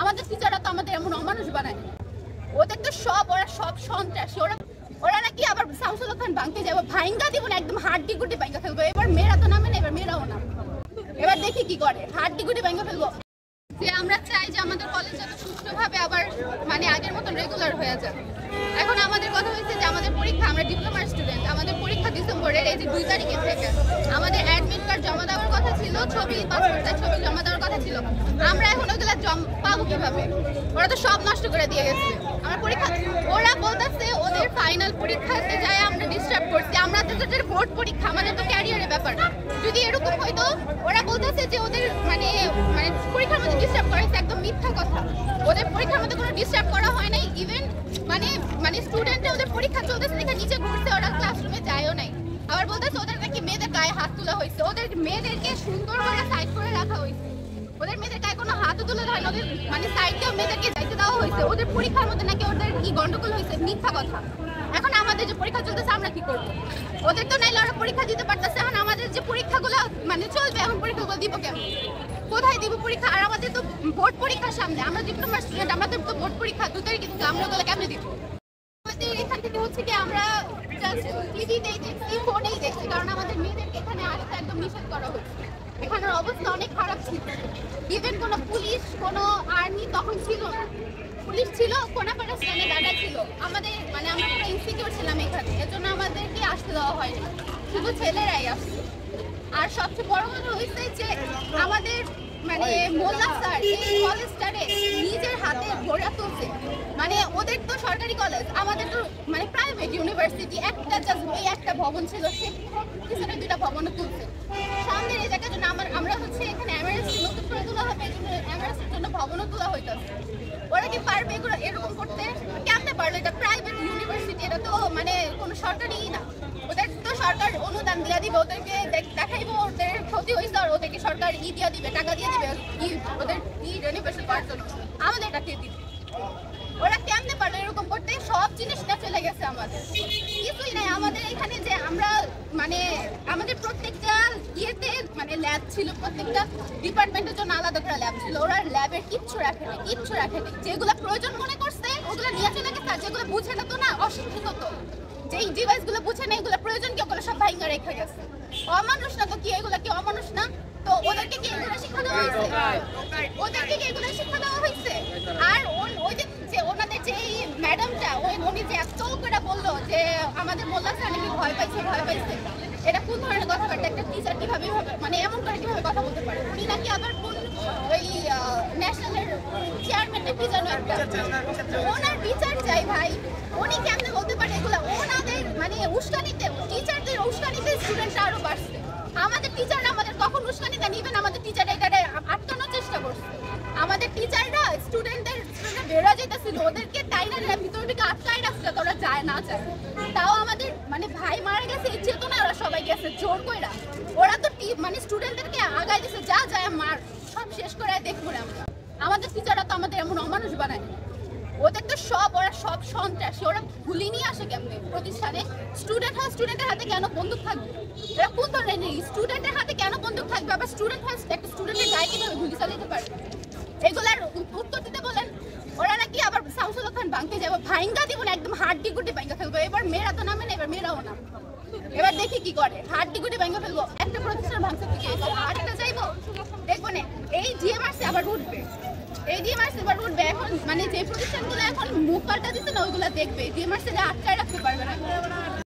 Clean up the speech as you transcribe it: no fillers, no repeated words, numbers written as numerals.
আমাদের টিচাররা তো আমাদের এমন অমানুষ বানায়। ওদের তো ওরা সব সন্ত্রাসী। ওরা নাকি আবার শামসুল খান ভাঙতে যাবো, ভাইঙ্গা দিব না, একদম হাড্ডি গুটি ভাইঙ্গা ফেলবো। এবার মেয়েরা তো নামে না, এবার মেয়েরাও না, এবার দেখি কি করে, হাড্ডি গুটি ভাইঙ্গা ফেলবো। যে আমরা চাই যে আমাদের কলেজ যাতে সুষ্ঠুভাবে আবার আগের মতন রেগুলার হয়ে যায়। এখন আমাদের কথা হয়েছে যে আমাদের পরীক্ষা, আমরা ডিপ্লোমার স্টুডেন্ট, আমাদের পরীক্ষা ডিসেম্বরের এই যে 2 তারিখে থেকে। আমাদের অ্যাডমিট কার্ড জমা দেওয়ার কথা ছিল, পাসপোর্ট সাইজ ছবি জমা দেওয়ার কথা ছিল। আমরা এখন ওগুলো পাবো কিভাবে? ওরা তো সব নষ্ট করে দিয়ে গেছে। আমার পরীক্ষা, ওরা বলতেছে ওদের ফাইনাল পরীক্ষাতে যায় আমরা ডিস্টার্ব করছি। আমরা তো বোর্ড পরীক্ষা, আমাদের তো ক্যারিয়ারের ব্যাপার। যদি এরকম হয়তো, ওরা বলতেছে যে ওদের পরীক্ষার মধ্যে ডিস্টার্ব করা হয়েছে, একদম মিথ্যা কথা। ওদের পরীক্ষার মধ্যে কোনো ডিস্টার্ব করা হয় নাই। ইভেন স্টুডেন্টরা ওদের পরীক্ষা চলতেছে দেখে নিচে ঘুরছে, ওরা ক্লাসরুমে যায়ও নাই। আবার বলতেছে ওদের নাকি মেয়েদের গায়ে হাত তোলা হয়েছে। ওদের মেয়েদেরকে সুন্দর করে সাইড করে রাখা হয়েছে। ওদের মেয়েদের গায়ে কোনো হাতও তুলে হয় না, ওদের সাইড দিয়ে মেয়েদেরকে যাইতে দেওয়া হয়েছে। ওদের পরীক্ষার মধ্যে নাকি ওদের কি গন্ডগোল হয়েছে, মিথ্যা কথা। এখন আমাদের যে পরীক্ষা চলতেছে আমরা কি করবো? ওদের তো নাইলে ওরা পরীক্ষা দিতে পারতেছে। এখন আমাদের যে পরীক্ষাগুলো চলবে, এখন পরীক্ষাগুলো দিব কেমন, কোথায় দিব পরীক্ষা? আর আমাদের তো বোর্ড পরীক্ষার সামনে, আমরা ডিপ্লোমার স্টুডেন্ট, আমাদের তো বোর্ড পরীক্ষা 2 তারিখে, কিন্তু আমরা ওগুলো কেমনে দিব? আমাদের এখান থেকে হচ্ছে কি আমরা টিভিতেই দেখছি, ফোনেই দেখছি, কারণ আমাদের মেয়েদেরকে এখানে আসতে একদম নিষেধ করা হচ্ছে। এখানের অবস্থা অনেক খারাপ ছিল। ইভেন কোনো পুলিশ, কোনো আর্মি তখন ছিল না। পুলিশ ছিল, কোনাপাড়া স্টেশনে দাঁড়া ছিল। আমাদের আমরা পুরো ইনসিকিউর ছিলাম এখানে, এর জন্য আমাদেরকে আসতে দেওয়া হয়নি, শুধু ছেলেরাই আসছে। আর সবচেয়ে বড় কথা হয়েছে যে আমাদের মোল্লা স্যার এই কলেজটারে নিজের হাতে গড়ে তুলছে। ওদের তো সরকারি কলেজ, আমাদের তো প্রাইভেট ইউনিভার্সিটি। একটা ভবন ছিল, সে পিছনে 2টা ভবনও তুলছে। সামনের এই জায়গার জন্য আমরা হচ্ছে এখানে এমআরএস নতুন করে তোলা হবে, এই জন্য এমআরএসের জন্য ভবনও তোলা হইতেছে। ওরা কি পারবে এগুলো এরকম করতে? কেমনে পারলো? এটা প্রাইভেট ইউনিভার্সিটি, এটা তো কোনো সরকারি না। ওদের তো সরকার অনুদান দিয়ে দিবে, ওদেরকে দেখাইবো ওদের ক্ষতি হয়েছে, আর ওদেরকে সরকার দিয়ে দিবে, টাকা দিয়ে দিবে ওদের রেনোভেশন করার জন্য। আমাদের টাকা দিবে। ওরা কেমনে পারলো এরকম করতে? সব জিনিসটা চলে গেছে আমাদের, কিছুই নাই আমাদের এখানে। যে আমরা আমাদের প্রত্যেকটা ইয়েতে ল্যাব ছিল, প্রত্যেকটা ডিপার্টমেন্টের জন্য আলাদা করে ল্যাব ছিল। ওরা ল্যাবের কিচ্ছু রাখে না। যেগুলো প্রয়োজন মনে করছে ওগুলো নিয়ে চলে গেছে, আর যেগুলো বুঝে না তো না, অশিক্ষিত তো, যেই ডিভাইস গুলো বুঝে না, এগুলো প্রয়োজন কি, ওগুলো সব ভাঙা রেখে গেছে। অমানুষ না তো কি এগুলো? কি অমানুষ না? তো ওদেরকে কি এগুলো শিক্ষা দেওয়া হয়েছে? ওদেরকে কি এগুলো শিক্ষা দেওয়া হয়েছে? আর ওই যে ওনাদের যে ম্যাডামটা, উনি যে এত করে বললো যে আমাদের মোল্লা স্যার নাকি ভয় পাইছে, এটা কোন ধরনের কথাবার্তা? একটা টিচার কিভাবে এমন করে কিভাবে কথা বলতে পারে? উনি নাকি আবার কোন ওই ন্যাশনালের চেয়ারম্যানের কি জানো একটা, ওনার বিচার চাই ভাই। উনি কেমনে বলতে পারে এগুলা? ওনাদের উস্কানিতে, টিচারদের উস্কানিতে স্টুডেন্টরা আরো বাড়ছে। আমাদের টিচাররা আমাদের কখন উস্কানি দেন? ইভেন আমাদের টিচাররা এটা আটকানোর চেষ্টা করছে। আমাদের টিচাররা স্টুডেন্টদের বেরোয়া যেতেছিল, ওদেরকে টাইনাররা ভিতর দিকে আটকায় রাখছে, ওরা যায় না চায়। তাও আমাদের ভাই মারা গেছে, এই চেতনায় ওরা সবাই গেছে জোর কইরা। ওরা তো স্টুডেন্টদেরকে আগায় দিছে, যা যায় মার, সব শেষ করে দেখবো না আমরা। আমাদের টিচাররা তো আমাদের এমন অমানুষ বানায়। ওদের তো ওরা সব সন্ত্রাসী। ওরা গুলি নিয়ে আসে কেমনে প্রতিষ্ঠানে? স্টুডেন্টের হাতে কেন বন্দুক থাকবে? এরা কোন ধরনের স্টুডেন্টের হাতে কেন বন্দুক থাকবে? আবার একটা স্টুডেন্টের গায়ে কিভাবে গুলি চালাতে পারবে? এগুলার উত্তর দিতে বলেন। ওরা নাকি আবার শামসুল খান ভাঙতে যাবো, ভাইঙ্গা দিব না, একদম হাড্ডি গুটি ভাইঙ্গা ফেলবো। এবার মেয়েরা তো নামে না, এবার মেয়েরাও না, এবার দেখি কি করে, হাড্ডি গুটি ভাইঙ্গা ফেলবো। একটা প্রতিষ্ঠান ভাঙতে থেকে আরেকটা যাইবো, দেখবো না এই ডিএমআরসি আবার উঠবে। এখন যে প্রতিষ্ঠানগুলো এখন মুখ পাল্টা দিচ্ছে না, ওইগুলো দেখবে। ডিএমআরসি আটকায় রাখতে পারবে না।